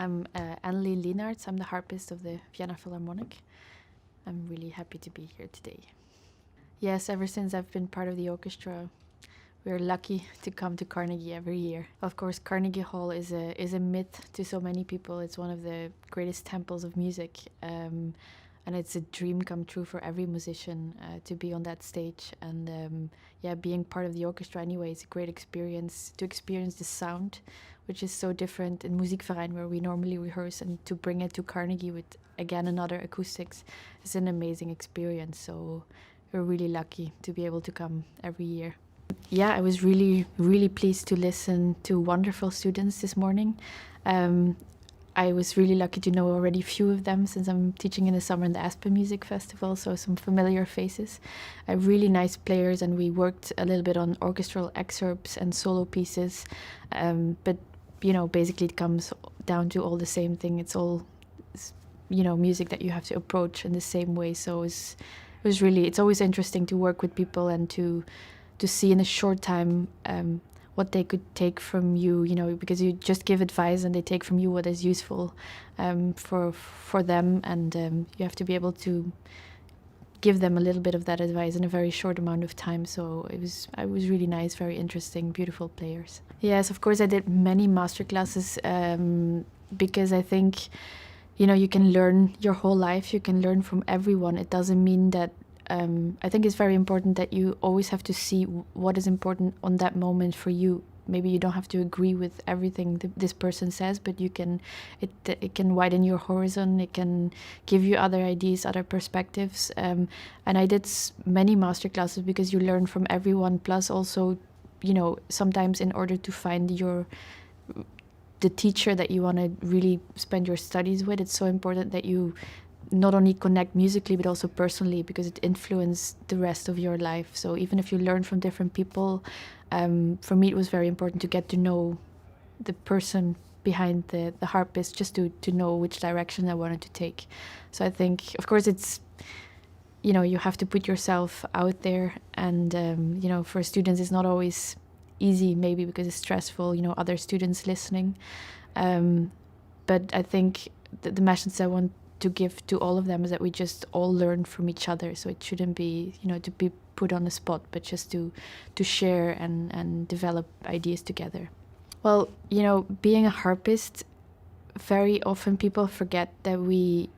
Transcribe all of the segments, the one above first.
I'm Anneleen Lenaerts. I'm the harpist of the Vienna Philharmonic. I'm really happy to be here today. Yes, ever since I've been part of the orchestra, we're lucky to come to Carnegie every year. Of course, Carnegie Hall is a myth to so many people. It's one of the greatest temples of music, and it's a dream come true for every musician to be on that stage. And being part of the orchestra anyway is a great experience to experience the sound, which is so different in Musikverein where we normally rehearse, and to bring it to Carnegie with again another acoustics is an amazing experience. So we're really lucky to be able to come every year. Yeah, I was really, really pleased to listen to wonderful students this morning. I was really lucky to know already a few of them since I'm teaching in the summer in the Aspen Music Festival, so some familiar faces. Really nice players, and we worked a little bit on orchestral excerpts and solo pieces. But, basically it comes down to all the same thing. It's all, music that you have to approach in the same way. So it's always interesting to work with people and to see in a short time what they could take from you, because you just give advice and they take from you what is useful for them, and you have to be able to give them a little bit of that advice in a very short amount of time. So it was really nice, very interesting, beautiful players. Yes, of course I did many masterclasses because I think, you can learn your whole life, you can learn from everyone. It doesn't mean that I think it's very important that you always have to see what is important on that moment for you. Maybe you don't have to agree with everything this person says, but it can widen your horizon. It can give you other ideas, other perspectives. And I did many masterclasses because you learn from everyone. Plus, also, sometimes in order to find the teacher that you want to really spend your studies with, it's so important that you not only connect musically but also personally, because it influences the rest of your life. So even if you learn from different people, for me it was very important to get to know the person behind the harpist, just to know which direction I wanted to take. So I think, of course, it's you have to put yourself out there, and for students it's not always easy, maybe because it's stressful, other students listening, but I think the message I want to give to all of them is that we just all learn from each other. So it shouldn't be, to be put on the spot, but just to share and develop ideas together. Well, being a harpist, very often people forget that we,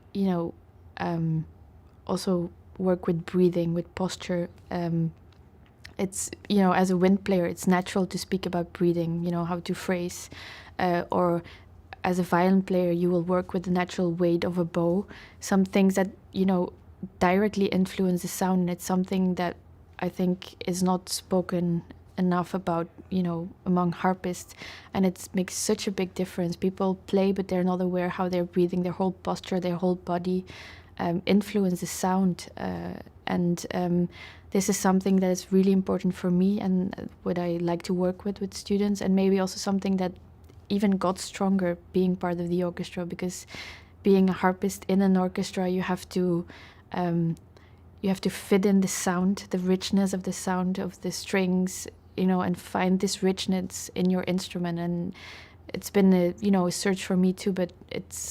also work with breathing, with posture. It's, as a wind player, it's natural to speak about breathing, how to phrase, or as a violin player, you will work with the natural weight of a bow. Some things that, directly influence the sound. And it's something that I think is not spoken enough about, among harpists. And it makes such a big difference. People play, but they're not aware how they're breathing. Their whole posture, their whole body influence the sound. And this is something that is really important for me and what I like to work with students. And maybe also something that even got stronger being part of the orchestra, because being a harpist in an orchestra, you have to fit in the sound, the richness of the sound of the strings, and find this richness in your instrument. And it's been a search for me too, but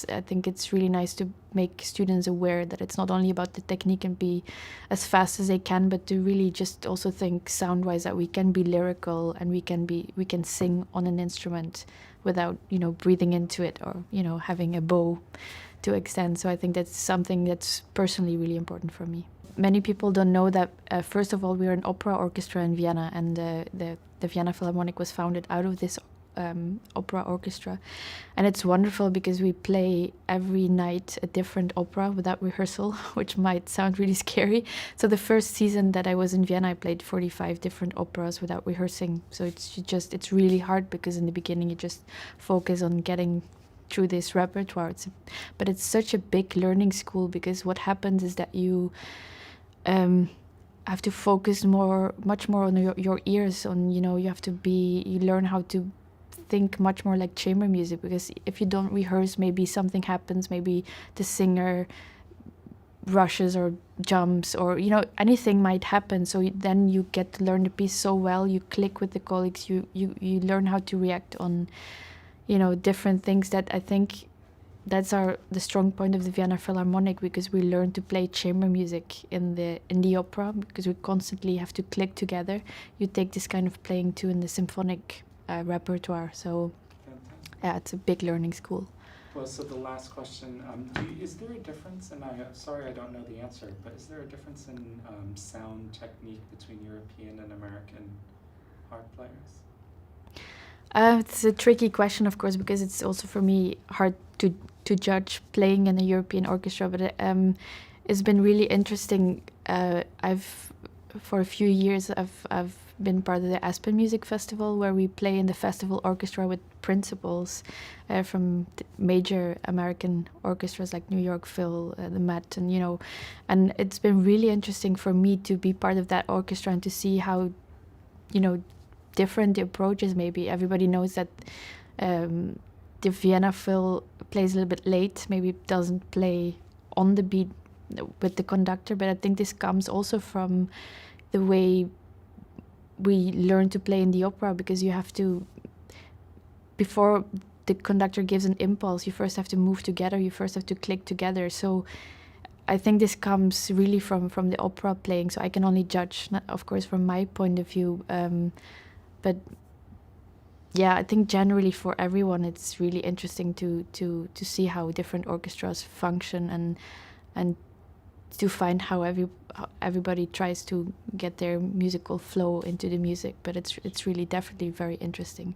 I think it's really nice to make students aware that it's not only about the technique and be as fast as they can, but to really just also think sound-wise that we can be lyrical and we can sing on an instrument without breathing into it, or having a bow to extend. So I think that's something that's personally really important for me. Many people don't know that first of all, we're an opera orchestra in Vienna, and the Vienna Philharmonic was founded out of this opera orchestra. And it's wonderful because we play every night a different opera without rehearsal, which might sound really scary. So the first season that I was in Vienna, I played 45 different operas without rehearsing. So it's really hard, because in the beginning you just focus on getting through this repertoire. But it's such a big learning school, because what happens is that you have to focus much more on your ears, on you learn how to think much more like chamber music, because if you don't rehearse, maybe something happens, maybe the singer rushes or jumps, or anything might happen. So then you get to learn the piece so well, you click with the colleagues, you learn how to react on different things that I think that's the strong point of the Vienna Philharmonic, because we learn to play chamber music in the opera, because we constantly have to click together. You take this kind of playing too in the symphonic repertoire. So yeah, it's a big learning school. Well, so the last question, is there a difference, and sorry I don't know the answer, but is there a difference in sound technique between European and American harp players? It's a tricky question, of course, because it's also for me hard to judge playing in a European orchestra. But it's been really interesting. For a few years I've been part of the Aspen Music Festival, where we play in the festival orchestra with principals from major American orchestras like New York Phil, the Met, and it's been really interesting for me to be part of that orchestra and to see how different the approaches. Maybe everybody knows that the Vienna Phil plays a little bit late, maybe doesn't play on the beat with the conductor, but I think this comes also from the way we learn to play in the opera, because you have to, before the conductor gives an impulse, you first have to move together, you first have to click together. So I think this comes really from the opera playing, so I can only judge, not, of course, from my point of view, but yeah, I think generally for everyone it's really interesting to see how different orchestras function, and to find how everybody tries to get their musical flow into the music. But it's really definitely very interesting.